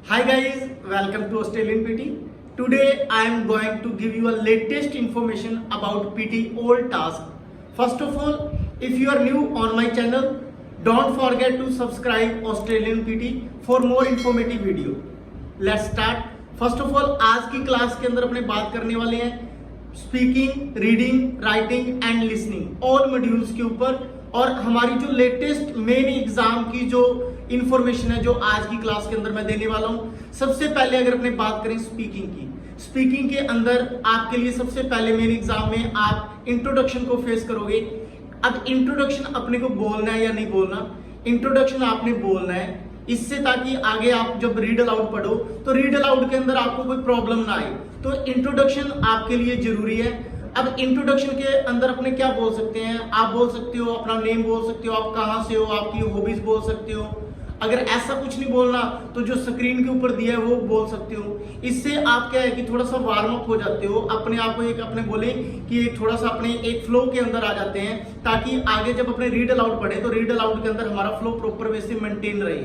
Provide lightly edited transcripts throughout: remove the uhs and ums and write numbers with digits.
Hi guys, welcome to Australian PT. Today I am going to give you a latest information about PT old task. First of all, if you are new on my channel, don't forget to subscribe Australian PT for more informative video. Let's start. First of all, आज की class के अंदर अपने बात करने वाले हैं speaking, reading, writing and listening all modules के ऊपर। और हमारी जो लेटेस्ट मेन एग्जाम की जो इंफॉर्मेशन है जो आज की क्लास के अंदर मैं देने वाला हूं। सबसे पहले अगर अपने बात करें स्पीकिंग के अंदर आपके लिए सबसे पहले मेन एग्जाम में आप इंट्रोडक्शन को फेस करोगे। अब इंट्रोडक्शन अपने को बोलना है या नहीं बोलना, इंट्रोडक्शन आपने बोलना है इससे ताकि आगे आप जब रीड अलाउड पढ़ो तो रीड अलाउड के अंदर आपको कोई प्रॉब्लम ना आए। तो इंट्रोडक्शन आपके लिए जरूरी है। अब इंट्रोडक्शन के अंदर अपने क्या बोल सकते हैं, आप बोल सकते हो अपना नेम बोल सकते हो, आप कहाँ से हो, आपकी हॉबीज बोल सकते हो। अगर ऐसा कुछ नहीं बोलना तो जो स्क्रीन के ऊपर दिया है वो बोल सकते हो। इससे आप क्या है कि थोड़ा सा वार्म अप हो जाते हो, अपने आप को एक अपने बोले कि एक थोड़ा सा अपने एक फ्लो के अंदर आ जाते हैं ताकि आगे जब अपने रीड अलाउड पढ़े तो रीड अलाउड के अंदर हमारा फ्लो प्रॉपर वे से मेंटेन रहे।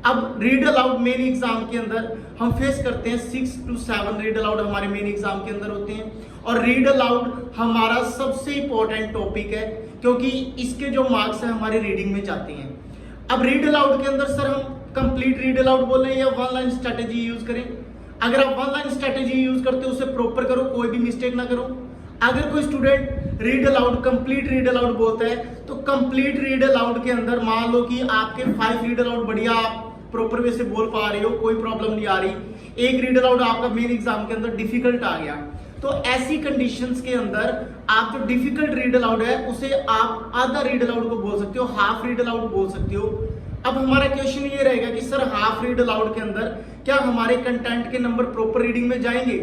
अब रीड अलाउड मेन एग्जाम के अंदर हम फेस करते हैं 6 to 7 रीड अलाउड हमारे मेन एग्जाम के अंदर होते हैं। और रीड अलाउड हमारा सबसे इंपॉर्टेंट टॉपिक है क्योंकि इसके जो मार्क्स है हमारे रीडिंग में जाते हैं। अब रीड अलाउड के अंदर सर हम कंप्लीट रीड अलाउड बोलें या वन लाइन स्ट्रेटेजी यूज करें। अगर आप वन लाइन स्ट्रेटेजी यूज करते हो उसे प्रॉपर करो, कोई भी मिस्टेक ना करो। अगर कोई student read aloud complete read aloud बोलता है तो कंप्लीट रीड अलाउड के अंदर मान लो कि आपके 5 रीड अलाउड बढ़िया आप प्रॉपर वे से बोल पा रहे हो, कोई प्रॉब्लम नहीं आ रही, एक रीड अलाउड आपका मेन एग्जाम के अंदर डिफिकल्ट आ गया, तो ऐसी कंडीशंस के अंदर आप जो डिफिकल्ट रीड अलाउड है उसे आप आधा रीड अलाउड को बोल सकते हो, हाफ रीड अलाउड बोल सकते हो। अब हमारा क्वेश्चन ये रहेगा कि सर हाफ रीड अलाउड के अंदर क्या हमारे कंटेंट के नंबर प्रॉपर रीडिंग में जाएंगे?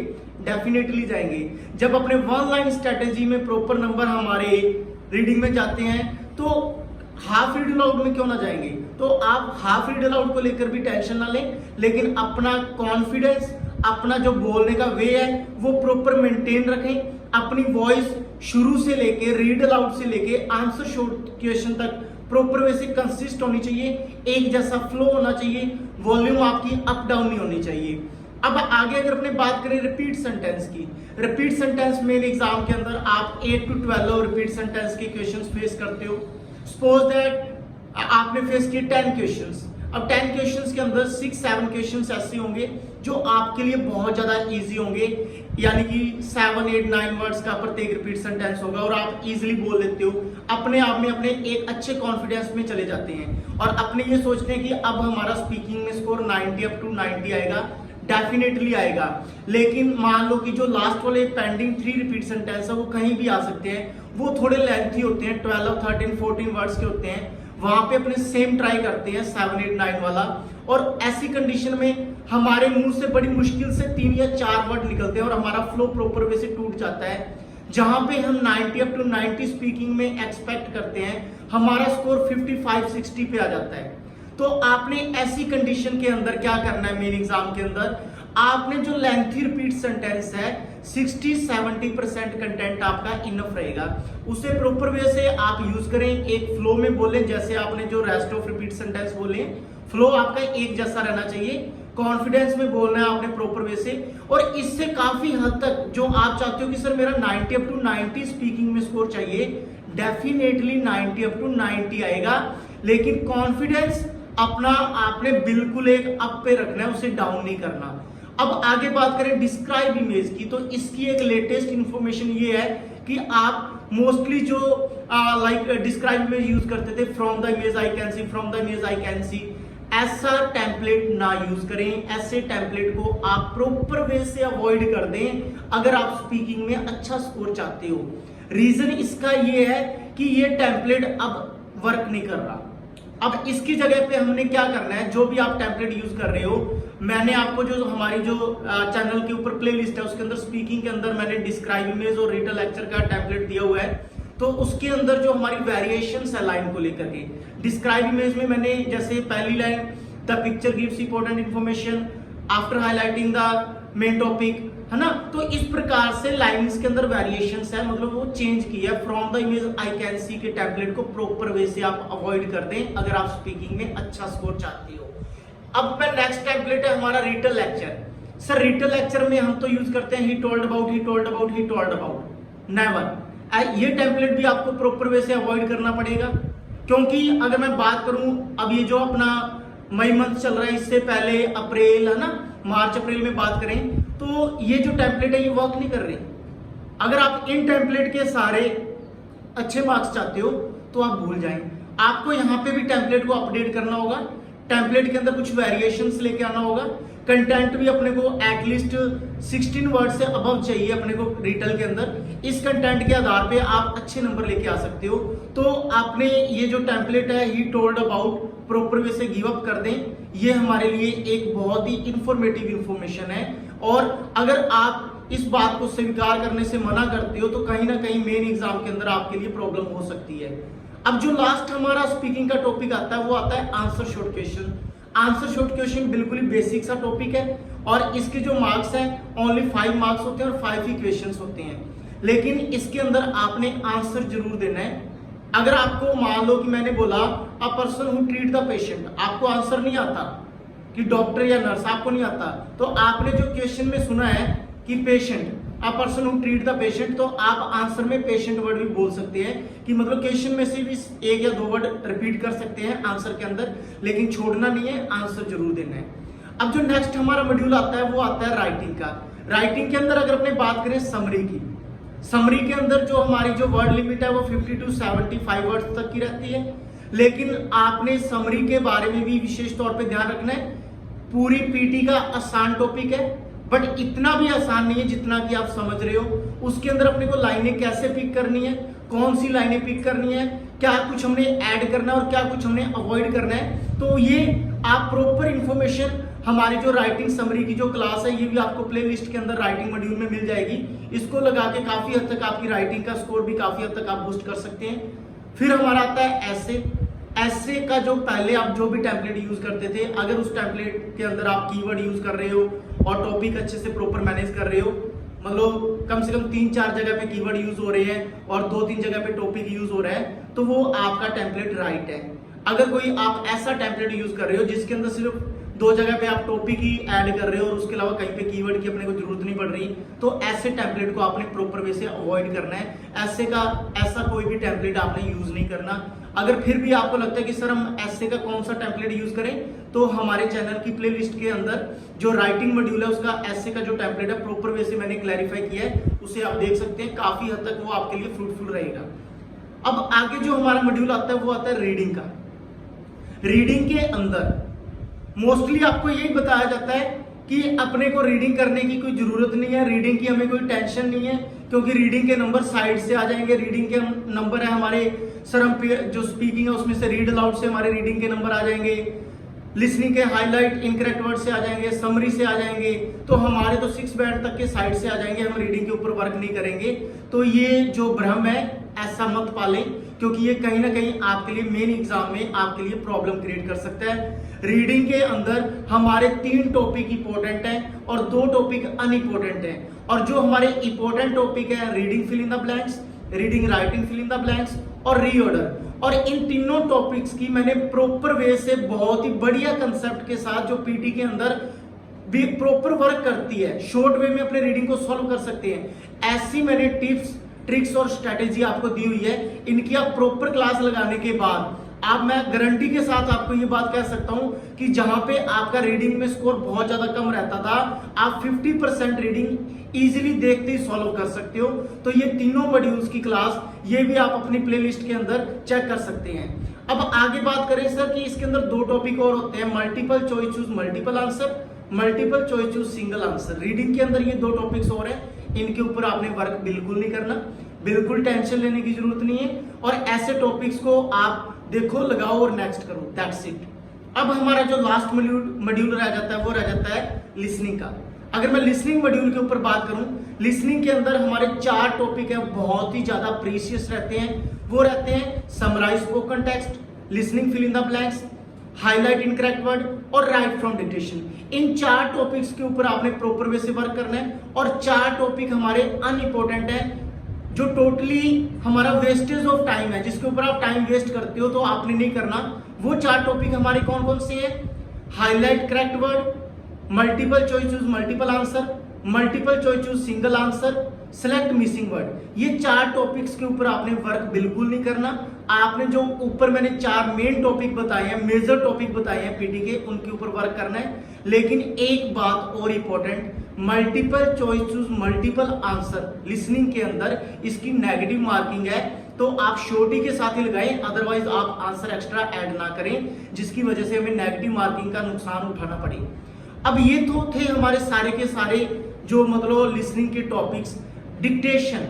डेफिनेटली जाएंगे। जब अपने वन लाइन स्ट्रेटेजी में प्रॉपर नंबर हमारे रीडिंग में जाते हैं तो हाफ रीड अलाउड में क्यों ना जाएंगे? तो आप हाफ रीड अलाउड को लेकर भी टेंशन ना लें, लेकिन अपना कॉन्फिडेंस, अपना जो बोलने का वे है वो प्रॉपर मेंटेन रखें। अपनी वॉइस शुरू से लेके रीड अलाउड से लेके आंसर शॉर्ट क्वेश्चन तक प्रॉपर वे से कंसिस्ट होनी चाहिए, एक जैसा फ्लो होना चाहिए, वॉल्यूम आपकी अप डाउन नहीं होनी चाहिए। अब आगे अगर अपने बात करें रिपीट सेंटेंस की, रिपीट सेंटेंस मेन एग्जाम के अंदर आप 8 to 12 रिपीट सेंटेंस के क्वेश्चंस फेस करते हो। सपोज दैट आपने फेस किए 10 क्वेश्चंस। अब 10 क्वेश्चंस के अंदर 6-7 क्वेश्चंस ऐसे होंगे जो आपके लिए बहुत ज्यादा इजी होंगे, यानी कि 7-8-9 वर्ड्स का प्रत्येक रिपीट सेंटेंस होगा और आप इजीली बोल लेते हो। अपने आप में अपने एक अच्छे कॉन्फिडेंस में चले जाते हैं और अपने ये सोचते हैं कि अब हमारा स्पीकिंग में स्कोर 90 up to 90 आएगा। डेफिनेटली आएगा, लेकिन मान लो कि जो लास्ट वाले पेंडिंग 3 रिपीट सेंटेंस है वो कहीं भी आ सकते हैं, वो थोड़े लेंथी होते हैं, 12, 13, 14 वर्ड्स के होते हैं। वहां पे अपने सेम ट्राई करते हैं 7-8-9 वाला, और ऐसी कंडीशन में हमारे मुंह से बड़ी मुश्किल से 3 या 4 वर्ड निकलते हैं और हमारा फ्लो प्रॉपर वे से टूट जाता है। जहां पे हम 90 up to 90 स्पीकिंग में एक्सपेक्ट करते हैं, हमारा स्कोर 55-60 पे आ जाता है। तो आपने ऐसी कंडीशन के अंदर क्या करना है, मेन एग्जाम के अंदर आपने जो लेंथी रिपीट सेंटेंस है 60-70% कंटेंट आपका इनफ रहेगा, उसे प्रॉपर वे से आप यूज करें, एक फ्लो में बोले। जैसे आपने जो रेस्ट ऑफ रिपीट सेंटेंस बोले, फ्लो आपका एक जैसा रहना चाहिए, कॉन्फिडेंस में बोलना है आपने प्रॉपर वे से। और इससे काफी हद तक जो आप चाहते हो कि सर मेरा 90 up to 90 स्पीकिंग में स्कोर चाहिए, डेफिनेटली 90 up to 90 आएगा, लेकिन कॉन्फिडेंस अपना आपने बिल्कुल एक अप पे रखना है, उसे डाउन नहीं करना। अब आगे बात करें डिस्क्राइब इमेज की, तो इसकी एक लेटेस्ट इंफॉर्मेशन ये है कि आप मोस्टली जो डिस्क्राइब इमेज यूज करते थे, from the image I can see, from the image I can see, ऐसा टेम्पलेट ना यूज करें। ऐसे टेम्पलेट को आप प्रॉपर वे से अवॉइड कर दें अगर आप स्पीकिंग में अच्छा स्कोर चाहते हो। रीजन इसका ये है कि ये टेम्पलेट अब वर्क नहीं कर रहा। अब इसकी जगह पे हमने क्या करना है, जो भी आप टेम्पलेट यूज कर रहे हो, मैंने आपको जो हमारी जो चैनल के ऊपर प्लेलिस्ट है उसके अंदर स्पीकिंग के अंदर मैंने डिस्क्राइब इमेज और रीडर लेक्चर का टेम्पलेट दिया हुआ है। तो उसके अंदर जो हमारी वेरिएशंस है लाइन को लेकर के, डिस्क्राइब इमेज में मैंने जैसे पहली line the picture gives important information after highlighting the main topic, है ना। तो इस प्रकार से लाइंस के अंदर वेरिएशंस है, मतलब वो चेंज किया है। From the image I can see के टेम्पलेट को प्रॉपर वे से आप अवॉइड कर दें अगर आप स्पीकिंग में अच्छा स्कोर चाहते हो। अब मैं नेक्स्ट टेम्पलेट है हमारा रिटल लेक्चर। सर रिटल लेक्चर में हम तो यूज करते हैं he told about, he told about, he told about, never. ये टेम्पलेट भी आपको प्रॉपर वे से अवॉइड करना पड़ेगा, क्योंकि अगर मैं बात करूं अब ये जो अपना मई मंथ चल रहा है, इससे पहले अप्रैल है ना, मार्च अप्रैल में बात करें तो ये जो टेम्पलेट है ये वर्क नहीं कर रही। अगर आप इन टेम्पलेट के सारे अच्छे मार्क्स चाहते हो तो आप भूल जाएं। आपको यहाँ पे भी टेम्पलेट को अपडेट करना होगा, टेम्पलेट के अंदर कुछ वेरिएशंस लेके आना होगा, कंटेंट भी अपने को एटलीस्ट 16 वर्ड से अबव चाहिए अपने को रिटल के अंदर। इस कंटेंट के आधार पे आप अच्छे नंबर लेके आ सकते हो। तो आपने ये जो टेम्पलेट है he told about proper way से गिव अप कर दें। ये हमारे लिए एक बहुत ही इंफॉर्मेटिव इंफॉर्मेशन है, और अगर आप इस बात को स्वीकार करने से मना करते हो तो कहीं ना कहीं मेन एग्जाम के अंदर आपके लिए प्रॉब्लम हो सकती है। अब जो लास्ट हमारा स्पीकिंग का टॉपिक आता है वो आता है answer short question. Answer short question बिल्कुल ही बेसिक सा टॉपिक है, और इसके जो मार्क्स हैं ओनली 5 मार्क्स होते हैं और 5 ही क्वेश्चंस होते हैं, लेकिन इसके अंदर आपने आंसर जरूर देना है। अगर आपको मान लो कि मैंने बोला a person who treat the patient, आपको आंसर नहीं आता कि डॉक्टर या नर्स, आपको नहीं आता, तो आपने जो क्वेश्चन में सुना है कि patient, a person who treat the patient, तो आप आंसर में पेशेंट वर्ड भी बोल सकते हैं कि मतलब क्वेश्चन में से भी 1 या 2 वर्ड रिपीट कर सकते हैं आंसर के अंदर, लेकिन छोड़ना नहीं है, आंसर जरूर देना है। अब जो नेक्स्ट हमारा मॉड्यूल आता है वो आता है राइटिंग का। राइटिंग के अंदर अगर अपने बात करें समरी की, समरी के अंदर जो हमारी जो वर्ड लिमिट है वो 50 to 75 वर्ड्स तक की रहती है, लेकिन आपने समरी के बारे में भी विशेष तौर पे ध्यान रखना है। पूरी पीटी का आसान टॉपिक है, बट इतना भी आसान नहीं है जितना कि आप समझ रहे हो। उसके अंदर अपने को लाइनें कैसे पिक करनी है, कौन सी लाइनें पिक करनी है, क्या कुछ हमने ऐड करना है और क्या कुछ हमने अवॉइड करना है, तो ये आप प्रॉपर इंफॉर्मेशन हमारी जो राइटिंग समरी की जो क्लास है ये भी आपको प्लेलिस्ट के अंदर राइटिंग मॉड्यूल में मिल जाएगी। इसको लगा के काफी हद तक आपकी राइटिंग का स्कोर भी काफी हद तक आप बूस्ट कर सकते हैं। फिर हमारा आता है ऐसे। ऐसे का जो पहले आप जो भी टेम्पलेट यूज करते थे, अगर उस टेम्पलेट के अंदर आप कीवर्ड यूज कर रहे हो और टॉपिक अच्छे से प्रॉपर मैनेज कर रहे हो, मतलब कम से कम 3-4 जगह पे कीवर्ड यूज हो रहे हैं और 2-3 जगह पे टॉपिक यूज हो रहा है, तो वो आपका टेम्पलेट राइट है। अगर कोई आप ऐसा टेम्पलेट यूज कर रहे हो जिसके अंदर सिर्फ 2 जगह पे आप टॉपिक ही ऐड कर रहे हो और उसके अलावा कहीं पे कीवर्ड की अपने को जरूरत नहीं पड़ रही, तो ऐसे टेम्पलेट को आपने प्रॉपर वे से अवॉइड करना है। ऐसा कोई भी टेम्पलेट आपने यूज नहीं करना। अगर फिर भी आपको लगता है कि सर हम ऐसे का कौन सा टेम्पलेट यूज करें, तो हमारे चैनल की प्लेलिस्ट के अंदर जो राइटिंग मॉड्यूल है उसका ऐसे का जो टेम्पलेट है प्रॉपर वे से मैंने क्लैरिफाई किया है, उसे आप देख सकते हैं। काफी हद तक वो आपके लिए फ्रूटफुल रहेगा। अब आगे जो हमारा मॉड्यूल आता है वो आता है रीडिंग का। रीडिंग के अंदर मोस्टली आपको यही बताया जाता है कि अपने को रीडिंग करने की कोई जरूरत नहीं है, रीडिंग की हमें कोई टेंशन नहीं है, क्योंकि रीडिंग के नंबर साइड से आ जाएंगे। रीडिंग के नंबर है हमारे सर, हम जो स्पीकिंग है उसमें से रीड अलाउड से हमारे रीडिंग के नंबर आ जाएंगे, लिसनिंग के हाईलाइट इनकरेक्ट वर्ड से आ जाएंगे, समरी से आ जाएंगे, तो हमारे तो 6 बैंड तक के साइड से आ जाएंगे। हम रीडिंग के ऊपर वर्क नहीं करेंगे। तो ये जो भ्रम है ऐसा मत पालें, क्योंकि ये कहीं ना कहीं आपके लिए मेन एग्जाम में आपके लिए प्रॉब्लम क्रिएट कर सकता है। रीडिंग के अंदर हमारे 3 टॉपिक इंपॉर्टेंट हैं और 2 टॉपिक अनइम्पोर्टेंट हैं, और जो हमारे इंपॉर्टेंट टॉपिक है reading fill in the blanks, reading writing fill in the blanks और रीऑर्डर। और इन तीनों टॉपिक्स की मैंने प्रॉपर वे से बहुत ही बढ़िया कंसेप्ट के साथ जो पीटी के अंदर भी प्रॉपर वर्क करती है, शॉर्ट वे में अपने रीडिंग को सॉल्व कर सकते हैं, ऐसी मैंने टिप्स ट्रिक्स और स्ट्रेटेजी आपको दी हुई है। इनकी आप प्रॉपर क्लास लगाने के बाद आप, मैं गारंटी के साथ आपको ये बात कह सकता हूं कि जहां पे आपका रीडिंग में स्कोर बहुत ज्यादा कम रहता था, आप 50% रीडिंग इजीली देखते ही सॉल्व कर सकते हो। तो ये तीनों मॉड्यूल्स की क्लास ये भी आप अपनी प्लेलिस्ट के अंदर चेक कर सकते हैं। अब आगे बात करें सर कि इसके अंदर 2 टॉपिक और होते हैं, multiple choice choose multiple answer, multiple choice choose single answer. Reading के अंदर ये 2 टॉपिक्स और हैं, इनके ऊपर आपने वर्क बिल्कुल नहीं करना, बिल्कुल टेंशन लेने की जरूरत नहीं है, और ऐसे टॉपिक्स को आप देखो, लगाओ और नेक्स्ट करो, दैट्स इट। अब हमारा जो लास्ट मॉड्यूल रह जाता है वो रह जाता है लिसनिंग का। अगर मैं लिसनिंग मॉड्यूल के ऊपर बात करूं, लिसनिंग के अंदर हमारे 4 टॉपिक है, बहुत ही ज्यादा प्रीशियस रहते हैं। वो रहते हैं summarise spoken text, listening fill in the blanks, highlight incorrect word और राइट फ्रॉम डिक्टेशन। इन 4 टॉपिक्स के ऊपर आपने प्रॉपर वे से वर्क करना है, और 4 टॉपिक हमारे अनइम्पोर्टेंट है, जो टोटली हमारा वेस्टेज ऑफ टाइम है, जिसके ऊपर आप टाइम वेस्ट करते हो तो आपने नहीं करना। वो 4 टॉपिक हमारे कौन कौन से हैं? Highlight correct word, multiple choice choose multiple answer, multiple choice choose single answer, select missing word. ये 4 टॉपिक्स के ऊपर आपने वर्क बिल्कुल नहीं करना। आपने जो ऊपर मैंने 4 मेन टॉपिक बताए हैं, मेजर टॉपिक बताए हैं पीटी के, उनके ऊपर वर्क करना है। लेकिन एक बात और important, multiple choice choose multiple answer listening के अंदर इसकी नेगेटिव मार्किंग है, तो आप श्योरिटी के साथ ही लगाएं, अदरवाइज आप आंसर एक्स्ट्रा ऐड ना करें, जिसकी वजह से हमें नेगेटिव मार्किंग का नुकसान उठाना पड़े। अब ये तो थे हमारे सारे के सारे जो मतलब लिसनिंग के टॉपिक्स। डिक्टेशन,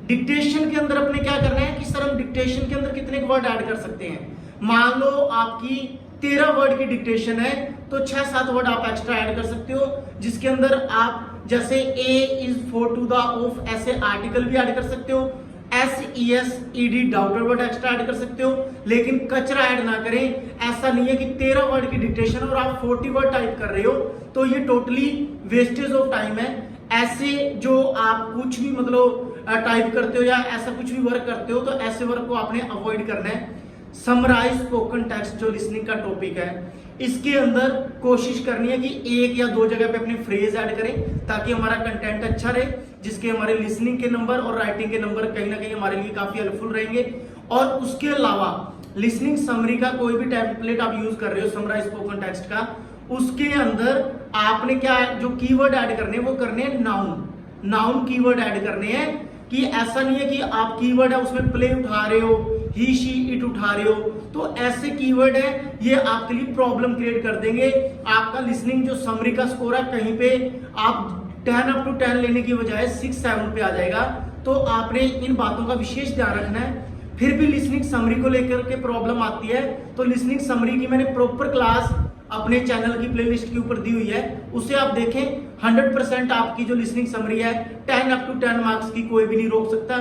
डिक्टेशन के अंदर अपने क्या करना है कि सर हम डिक्टेशन के अंदर कितने वर्ड ऐड कर सकते हैं। मान लो आपकी 13 वर्ड की डिक्टेशन है तो 6-7 वर्ड आप एक्स्ट्रा ऐड कर सकते हो, जिसके अंदर आप जैसे a is for to the of ऐसे आर्टिकल भी ऐड कर सकते हो, SESED डाउटर वर्ड एक्स्ट्रा ऐड कर सकते हो, लेकिन कचरा ऐड ना करें। ऐसा नहीं है कि 13 वर्ड की डिक्टेशन और आप 40 वर्ड टाइप कर रहे हो तो ये टोटली वेस्टेज ऑफ टाइम है। ऐसे जो आप कुछ भी मतलब टाइप करते हो या ऐसा कुछ भी वर्क करते हो तो ऐसे वर्क को आपने अवॉइड करना है। समराइज स्पोकन टेक्स्ट जो लिसनिंग का टॉपिक है, इसके अंदर कोशिश करनी है कि 1 या 2 जगह पे अपने फ्रेज ऐड करें ताकि हमारा कंटेंट अच्छा रहे, जिसके हमारे लिसनिंग के नंबर और राइटिंग के नंबर कहीं ना कहीं हमारे लिए काफी हेल्पफुल रहेंगे। और उसके अलावा लिसनिंग समरी का कोई भी टेम्पलेट आप यूज कर रहे हो समराइज स्पोकन टेक्स्ट का, उसके अंदर आपने क्या जो कीवर्ड ऐड करने हैं वो करने हैं नाउन, नाउन कीवर्ड ऐड करने हैं। कि ऐसा नहीं है कि आप कीवर्ड है उसमें प्ले उठा रहे हो, ही शी इट उठा रहे हो, तो ऐसे कीवर्ड है ये आपके लिए प्रॉब्लम क्रिएट कर देंगे। आपका लिसनिंग जो समरी का स्कोर है कहीं पे आप 10 up to 10 लेने की बजाय 6-7 पे आ जाएगा। तो आपने इन बातों का विशेष ध्यान रखना है। फिर भी लिसनिंग समरी को लेकर के प्रॉब्लम आती है तो लिसनिंग समरी की मैंने प्रॉपर क्लास अपने चैनल की प्लेलिस्ट के ऊपर दी हुई है, उसे आप देखें। 100% आपकी जो लिसनिंग समरी है 10 up to 10 मार्क्स की कोई भी नहीं रोक सकता।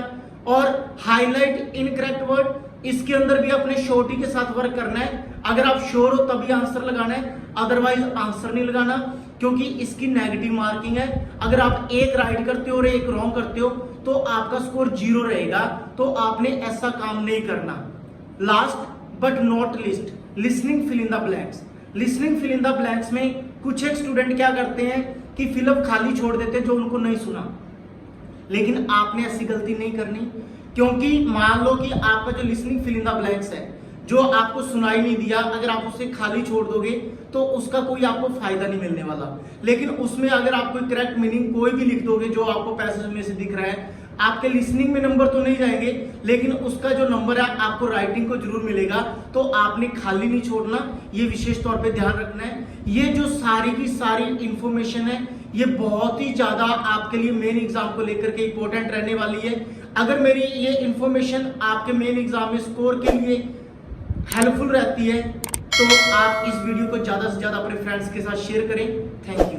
और हाईलाइट इनकरेक्ट वर्ड, इसके अंदर भी अपने श्योरिटी के साथ वर्क करना है। अगर आप श्योर हो तभी आंसर लगाना है, अदरवाइज आंसर नहीं लगाना, क्योंकि इसकी नेगेटिव मार्किंग है। अगर आप एक राइट करते हो और एक रॉन्ग करते हो तो आपका स्कोर 0 रहेगा, तो आपने ऐसा काम नहीं करना। Last but not least, listening fill in the blanks. Listening fill in the blanks में कुछ एक स्टूडेंट क्या करते हैं कि फिलअप खाली छोड़ देते हैं जो उनको नहीं सुना, लेकिन आपने ऐसी गलती नहीं करनी। क्योंकि मान लो कि आपका जो listening fill in the blanks है जो आपको सुनाई नहीं दिया, अगर आप उसे खाली छोड़ दोगे तो उसका कोई आपको फायदा नहीं मिलने वाला। लेकिन उसमें अगर आप कोई करेक्ट मीनिंग कोई भी लिख दोगे जो आपको पैसेज में से दिख रहा है, आपके लिसनिंग में नंबर तो नहीं जाएंगे लेकिन उसका जो नंबर है आपको राइटिंग को जरूर मिलेगा। तो आपने खाली नहीं छोड़ना, ये विशेष तौर पे ध्यान रखना है। ये जो सारी की सारी इंफॉर्मेशन है ये बहुत ही ज्यादा आपके लिए मेन एग्जाम को लेकर के इंपॉर्टेंट रहने वाली है। अगर मेरी ये इंफॉर्मेशन आपके मेन एग्जाम में स्कोर के लिए हेल्पफुल रहती है तो आप इस वीडियो को ज्यादा से ज्यादा अपने फ्रेंड्स के साथ शेयर करें। Thank you.